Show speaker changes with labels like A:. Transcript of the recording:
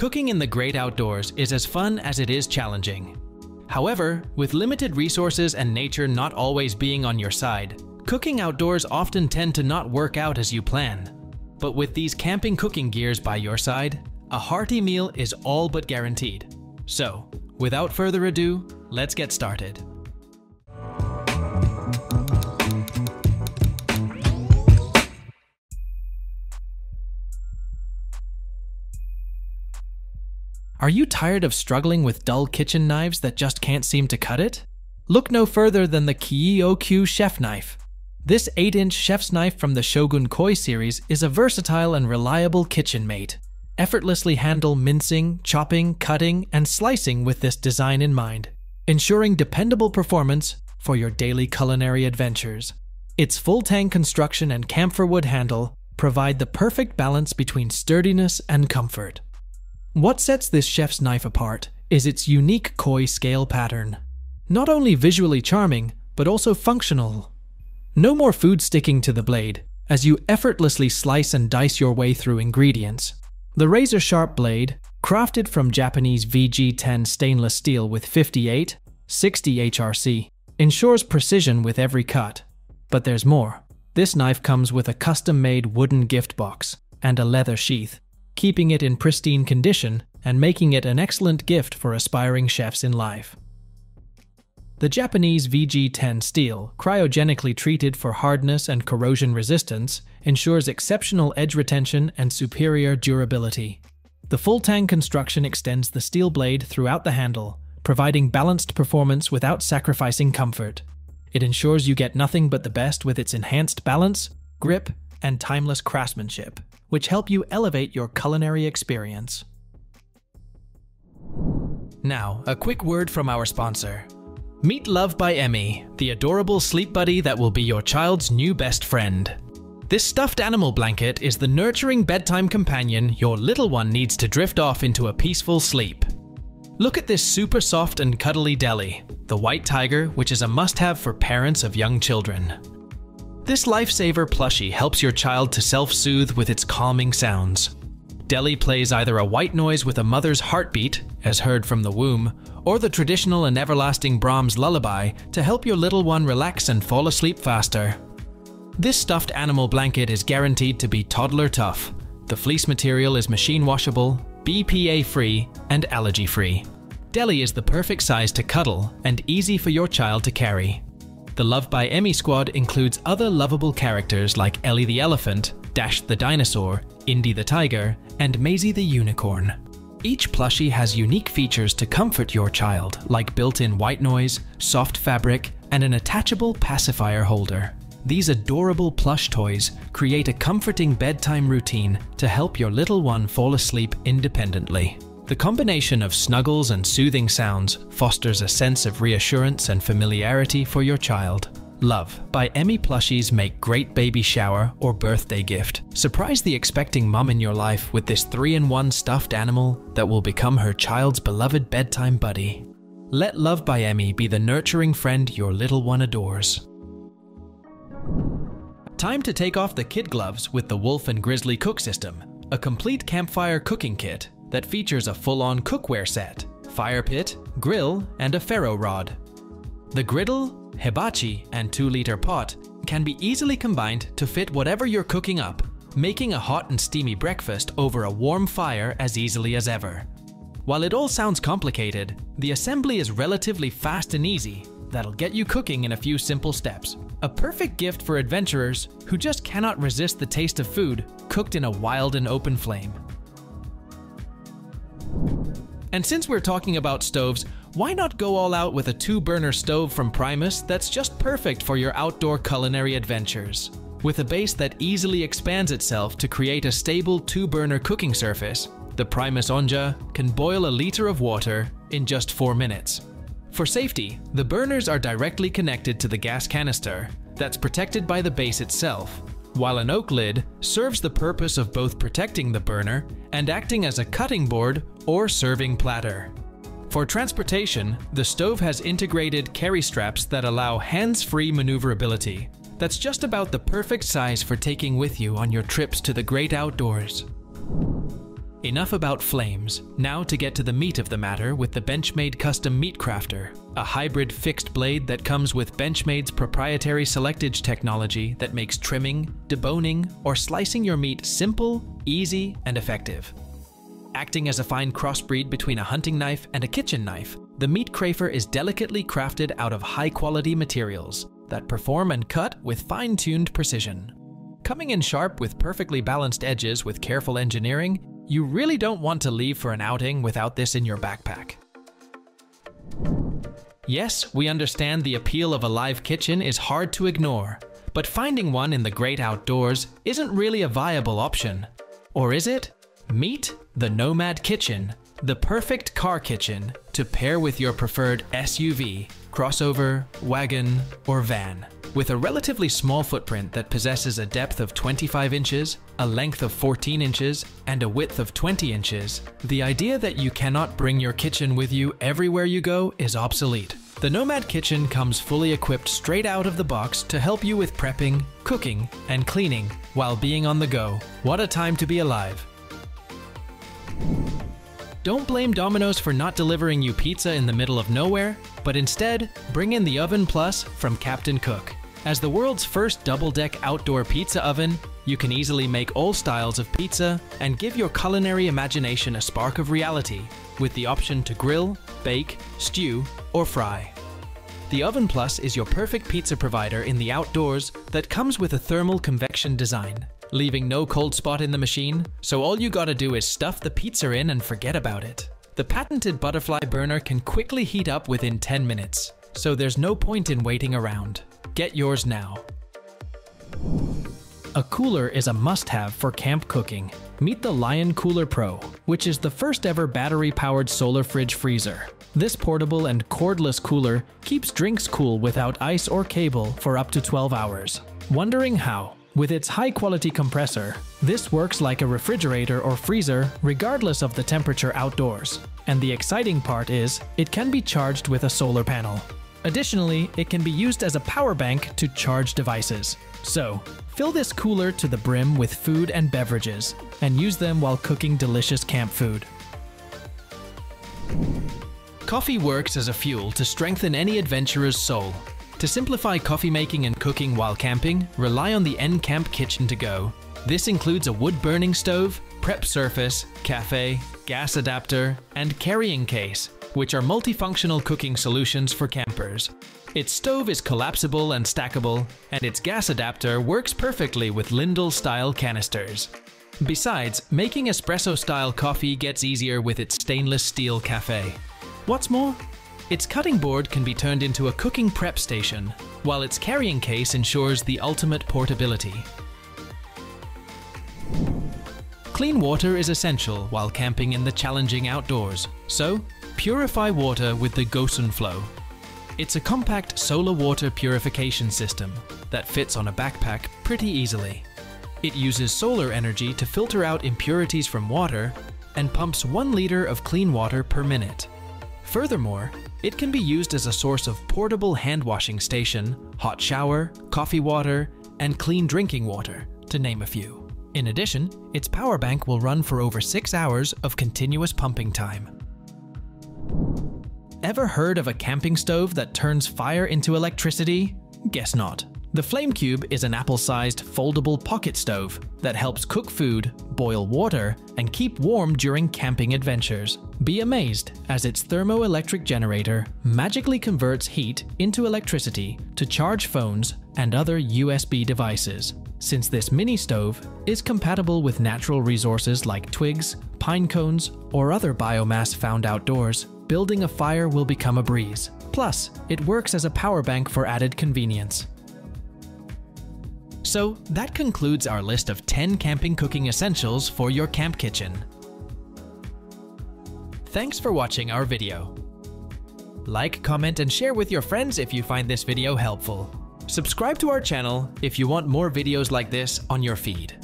A: Cooking in the great outdoors is as fun as it is challenging. However, with limited resources and nature not always being on your side, cooking outdoors often tend to not work out as you plan. But with these camping cooking gears by your side, a hearty meal is all but guaranteed. So, without further ado, let's get started. Are you tired of struggling with dull kitchen knives that just can't seem to cut it? Look no further than the Q11 chef knife. This 8-inch chef's knife from the Shogun Koi series is a versatile and reliable kitchen mate. Effortlessly handle mincing, chopping, cutting, and slicing with this design in mind, ensuring dependable performance for your daily culinary adventures. Its full-tang construction and camphor wood handle provide the perfect balance between sturdiness and comfort. What sets this chef's knife apart is its unique koi scale pattern. Not only visually charming, but also functional. No more food sticking to the blade, as you effortlessly slice and dice your way through ingredients. The razor-sharp blade, crafted from Japanese VG10 stainless steel with 58/60 HRC, ensures precision with every cut. But there's more. This knife comes with a custom-made wooden gift box and a leather sheath, keeping it in pristine condition and making it an excellent gift for aspiring chefs in life. The Japanese VG10 steel, cryogenically treated for hardness and corrosion resistance, ensures exceptional edge retention and superior durability. The full-tang construction extends the steel blade throughout the handle, providing balanced performance without sacrificing comfort. It ensures you get nothing but the best with its enhanced balance, grip, and timeless craftsmanship, which help you elevate your culinary experience. Now, a quick word from our sponsor. Meet Love by Emmy, the adorable sleep buddy that will be your child's new best friend. This stuffed animal blanket is the nurturing bedtime companion your little one needs to drift off into a peaceful sleep. Look at this super soft and cuddly Deli, the white tiger, which is a must-have for parents of young children. This lifesaver plushie helps your child to self-soothe with its calming sounds. Deli plays either a white noise with a mother's heartbeat, as heard from the womb, or the traditional and everlasting Brahms lullaby to help your little one relax and fall asleep faster. This stuffed animal blanket is guaranteed to be toddler tough. The fleece material is machine washable, BPA-free, and allergy-free. Deli is the perfect size to cuddle and easy for your child to carry. The Love by Emmy squad includes other lovable characters like Ellie the elephant, Dash the dinosaur, Indy the tiger, and Maisie the unicorn. Each plushie has unique features to comfort your child, like built-in white noise, soft fabric, and an attachable pacifier holder. These adorable plush toys create a comforting bedtime routine to help your little one fall asleep independently. The combination of snuggles and soothing sounds fosters a sense of reassurance and familiarity for your child. Love by Emmy plushies make great baby shower or birthday gift. Surprise the expecting mom in your life with this 3-in-1 stuffed animal that will become her child's beloved bedtime buddy. Let Love by Emmy be the nurturing friend your little one adores. Time to take off the kid gloves with the Wolf and Grizzly Cook System, a complete campfire cooking kit that features a full-on cookware set, fire pit, grill, and a ferro rod. The griddle, hibachi, and 2-liter pot can be easily combined to fit whatever you're cooking up, making a hot and steamy breakfast over a warm fire as easily as ever. While it all sounds complicated, the assembly is relatively fast and easy that'll get you cooking in a few simple steps. A perfect gift for adventurers who just cannot resist the taste of food cooked in a wild and open flame. And since we're talking about stoves, why not go all out with a 2-burner stove from Primus that's just perfect for your outdoor culinary adventures? With a base that easily expands itself to create a stable 2-burner cooking surface, the Primus Onja can boil a liter of water in just 4 minutes. For safety, the burners are directly connected to the gas canister that's protected by the base itself, while an oak lid serves the purpose of both protecting the burner and acting as a cutting board or serving platter. For transportation, the stove has integrated carry straps that allow hands-free maneuverability. That's just about the perfect size for taking with you on your trips to the great outdoors. Enough about flames. Now to get to the meat of the matter with the Benchmade Custom Meat Crafter, a hybrid fixed blade that comes with Benchmade's proprietary selectage technology that makes trimming, deboning, or slicing your meat simple, easy, and effective. Acting as a fine crossbreed between a hunting knife and a kitchen knife, the Meat Crafter is delicately crafted out of high-quality materials that perform and cut with fine-tuned precision. Coming in sharp with perfectly balanced edges with careful engineering, you really don't want to leave for an outing without this in your backpack. Yes, we understand the appeal of a live kitchen is hard to ignore, but finding one in the great outdoors isn't really a viable option. Or is it? Meet the Nomad Kitchen, the perfect car kitchen to pair with your preferred SUV, crossover, wagon, or van. With a relatively small footprint that possesses a depth of 25 inches, a length of 14 inches, and a width of 20 inches, the idea that you cannot bring your kitchen with you everywhere you go is obsolete. The Nomad Kitchen comes fully equipped straight out of the box to help you with prepping, cooking, and cleaning while being on the go. What a time to be alive! Don't blame Domino's for not delivering you pizza in the middle of nowhere, but instead, bring in the Oven Plus from Captain Cook. As the world's first double-deck outdoor pizza oven, you can easily make all styles of pizza and give your culinary imagination a spark of reality with the option to grill, bake, stew, or fry. The Oven Plus is your perfect pizza provider in the outdoors that comes with a thermal convection design, leaving no cold spot in the machine, so all you gotta do is stuff the pizza in and forget about it. The patented butterfly burner can quickly heat up within 10 minutes, so there's no point in waiting around. Get yours now. A cooler is a must-have for camp cooking. Meet the Lion Cooler Pro, which is the first ever battery-powered solar fridge freezer. This portable and cordless cooler keeps drinks cool without ice or cable for up to 12 hours. Wondering how? With its high-quality compressor, this works like a refrigerator or freezer regardless of the temperature outdoors. And the exciting part is, it can be charged with a solar panel. Additionally, it can be used as a power bank to charge devices. So, fill this cooler to the brim with food and beverages, and use them while cooking delicious camp food. Coffee works as a fuel to strengthen any adventurer's soul. To simplify coffee making and cooking while camping, rely on the N-Camp Kitchen to go. This includes a wood-burning stove, prep surface, cafe, gas adapter, and carrying case, which are multifunctional cooking solutions for campers. Its stove is collapsible and stackable, and its gas adapter works perfectly with Lindell-style canisters. Besides, making espresso-style coffee gets easier with its stainless steel cafe. What's more, its cutting board can be turned into a cooking prep station, while its carrying case ensures the ultimate portability. Clean water is essential while camping in the challenging outdoors, so purify water with the Goen Flow. It's a compact solar water purification system that fits on a backpack pretty easily. It uses solar energy to filter out impurities from water and pumps 1 liter of clean water per minute. Furthermore, it can be used as a source of portable hand washing station, hot shower, coffee water, and clean drinking water, to name a few. In addition, its power bank will run for over 6 hours of continuous pumping time. Ever heard of a camping stove that turns fire into electricity? Guess not. The Flame Cube is an apple-sized foldable pocket stove that helps cook food, boil water, and keep warm during camping adventures. Be amazed as its thermoelectric generator magically converts heat into electricity to charge phones and other USB devices. Since this mini stove is compatible with natural resources like twigs, pine cones, or other biomass found outdoors, building a fire will become a breeze. Plus, it works as a power bank for added convenience. So that concludes our list of 10 camping cooking essentials for your camp kitchen. Thanks for watching our video. Like, comment, and share with your friends if you find this video helpful. Subscribe to our channel if you want more videos like this on your feed.